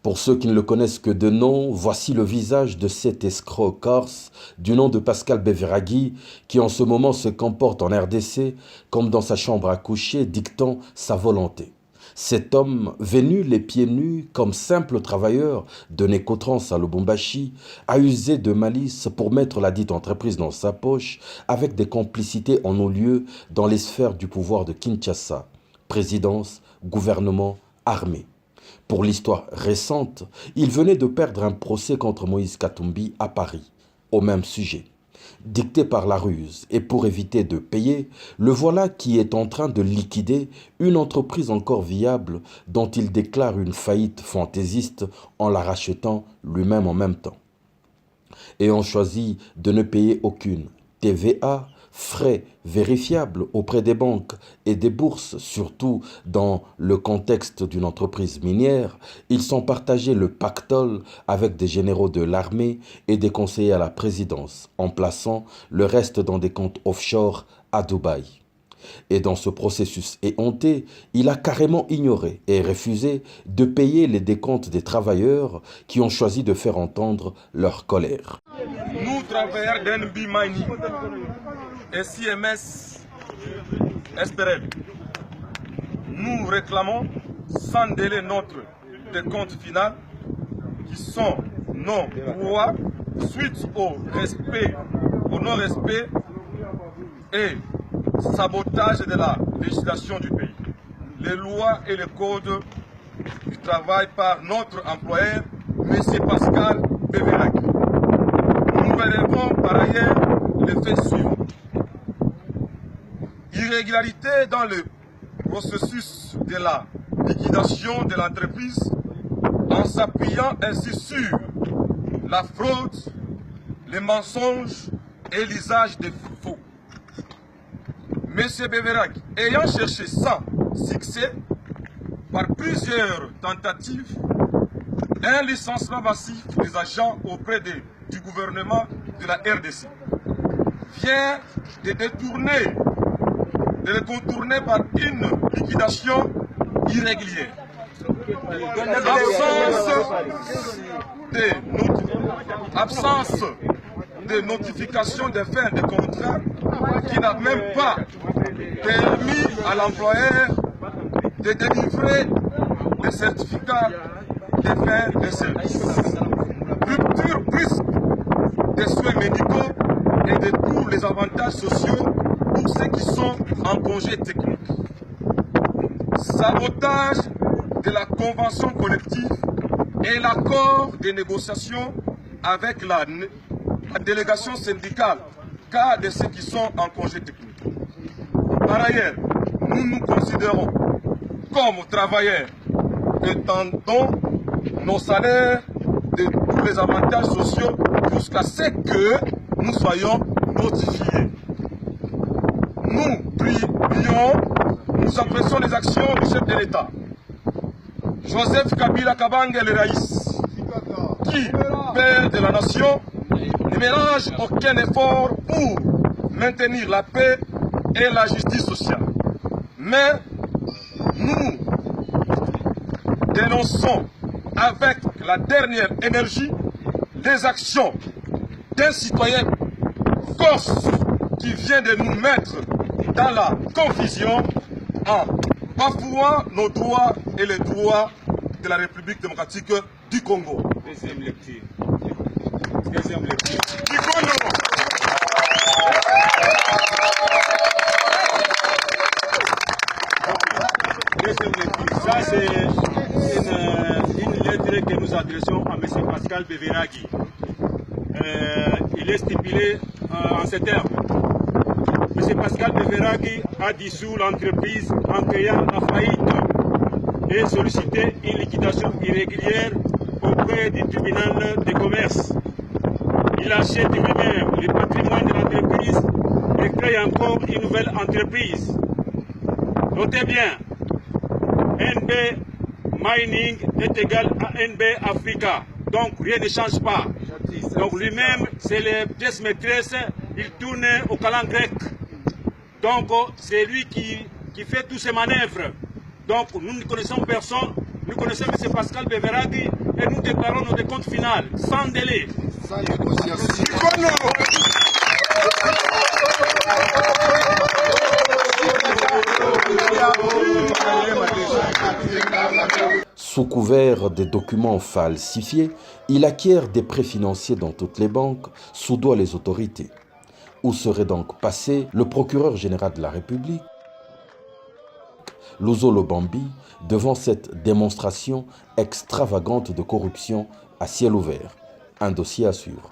Pour ceux qui ne le connaissent que de nom, voici le visage de cet escroc corse du nom de Pascal Beveraghi qui en ce moment se comporte en RDC comme dans sa chambre à coucher dictant sa volonté. Cet homme, venu les pieds nus comme simple travailleur de Nécotrans à Lubumbashi, a usé de malice pour mettre la dite entreprise dans sa poche avec des complicités en haut lieu dans les sphères du pouvoir de Kinshasa, présidence, gouvernement, armée. Pour l'histoire récente, il venait de perdre un procès contre Moïse Katumbi à Paris, au même sujet. Dicté par la ruse et pour éviter de payer, le voilà qui est en train de liquider une entreprise encore viable dont il déclare une faillite fantaisiste en la rachetant lui-même en même temps. Ayant choisi de ne payer aucune TVA, frais vérifiables auprès des banques et des bourses, surtout dans le contexte d'une entreprise minière, ils sont partagés le pactole avec des généraux de l'armée et des conseillers à la présidence, en plaçant le reste dans des comptes offshore à Dubaï. Et dans ce processus éhonté, il a carrément ignoré et refusé de payer les décomptes des travailleurs qui ont choisi de faire entendre leur colère. Nous, travailleurs d'NB Mining et CMS SPRL, nous réclamons sans délai notre décompte final qui sont nos droits suite au respect, au non-respect et sabotage de la législation du pays, les lois et les codes du travail par notre employeur, M. Pascal Beveraghi. Nous relevons par ailleurs les faits suivants. Irrégularité dans le processus de la liquidation de l'entreprise en s'appuyant ainsi sur la fraude, les mensonges et l'usage des faux. M. Beveraghi, ayant cherché sans succès, par plusieurs tentatives, un licenciement massif des agents auprès du gouvernement de la RDC, vient de le contourner par une liquidation irrégulière. Absence de notification de fin de contrat qui n'a même pas permis à l'employeur de délivrer les certificats de fin de service. Rupture brusque des soins médicaux et de tous les avantages sociaux pour ceux qui sont en congé technique. Sabotage de la convention collective et l'accord de négociation avec la délégation syndicale cas de ceux qui sont en congé technique. Par ailleurs, nous nous considérons comme travailleurs et tentons nos salaires de tous les avantages sociaux jusqu'à ce que nous soyons notifiés. Nous prions, nous apprécions les actions du chef de l'État, Joseph Kabila Kabange le Raïs, qui, père de la nation, ne ménage aucun effort pour maintenir la paix et la justice sociale. Mais nous dénonçons avec la dernière énergie les actions d'un citoyen corse qui vient de nous mettre dans la confusion en bafouant nos droits et les droits de la République démocratique du Congo. Deuxième lecture. Du Congo. Ça, c'est une lettre que nous adressons à M. Pascal Beveraghi. Il est stipulé en ces termes. M. Pascal Beveraghi a dissous l'entreprise en créant la faillite et sollicité une liquidation irrégulière auprès du tribunal de commerce. Il achète lui-même le patrimoine de l'entreprise et crée encore une nouvelle entreprise. Notez bien, NB Mining est égal à NB Africa. Donc rien ne change pas. Donc lui-même, c'est les pièces maîtresses, il tourne au calan grec. Donc c'est lui qui fait toutes ces manœuvres. Donc nous ne connaissons personne, Nous connaissons M. Pascal Beveragui et nous déclarons nos décomptes finales, sans délai. Sans négociation. Sous couvert des documents falsifiés, il acquiert des prêts financiers dans toutes les banques, soudoie les autorités. Où serait donc passé le procureur général de la République, Luzo Lobambi, devant cette démonstration extravagante de corruption à ciel ouvert? Un dossier à suivre.